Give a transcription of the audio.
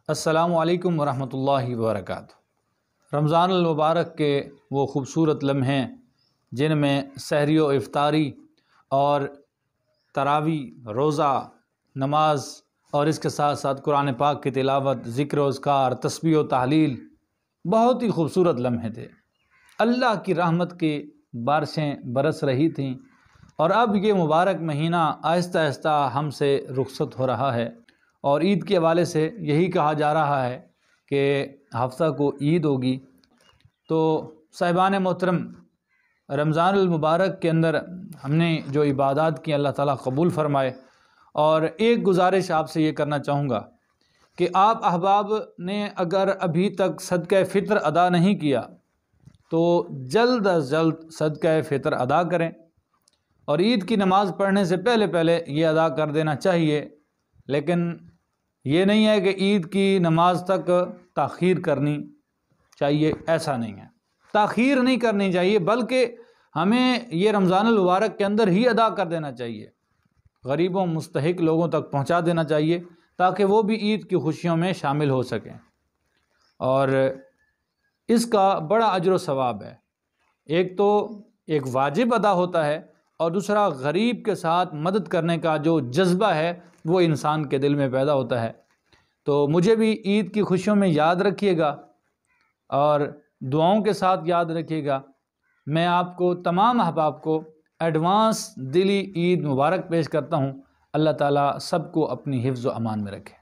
السلام علیکم ورحمۃ اللہ وبرکاتہ۔ رمضان المبارک کے وہ خوبصورت لمحے جن میں سحری و افطاری اور تراویح، روزہ، نماز اور اس کے ساتھ ساتھ قرآن پاک کی تلاوت، ذکر و اذکار، تسبیح و تحلیل، بہت ہی خوبصورت لمحے تھے۔ اللہ کی رحمت کی بارشیں برس رہی تھیں اور اب یہ مبارک مہینہ آہستہ آہستہ ہم سے رخصت ہو رہا ہے، اور عید کے حوالے سے یہی کہا جا رہا ہے کہ ہفتہ کو عید ہوگی۔ تو صاحبان محترم، رمضان المبارک کے اندر ہم نے جو عبادات کی اللہ تعالیٰ قبول فرمائے، اور ایک گزارش آپ سے یہ کرنا چاہوں گا کہ آپ احباب نے اگر ابھی تک صدقہ فطر ادا نہیں کیا تو جلد از جلد صدقہ فطر ادا کریں، اور عید کی نماز پڑھنے سے پہلے یہ ادا کر دینا چاہیے۔ لیکن یہ نہیں ہے کہ عید کی نماز تک تاخیر کرنی چاہیے، ایسا نہیں ہے، تاخیر نہیں کرنی چاہیے، بلکہ ہمیں یہ رمضان المبارک کے اندر ہی ادا کر دینا چاہیے، غریبوں مستحق لوگوں تک پہنچا دینا چاہیے تاکہ وہ بھی عید کی خوشیوں میں شامل ہو سکیں، اور اس کا بڑا اجر و ثواب ہے۔ ایک تو ایک واجب ادا ہوتا ہے، اور دوسرا غریب کے ساتھ مدد کرنے کا جو جذبہ ہے وہ انسان کے دل میں پیدا ہوتا ہے۔ تو مجھے بھی عید کی خوشیوں میں یاد رکھیے گا اور دعاؤں کے ساتھ یاد رکھیے گا۔ میں آپ کو تمام احباب کو ایڈوانس دلی عید مبارک پیش کرتا ہوں۔ اللہ تعالیٰ سب کو اپنی حفظ و امان میں رکھے۔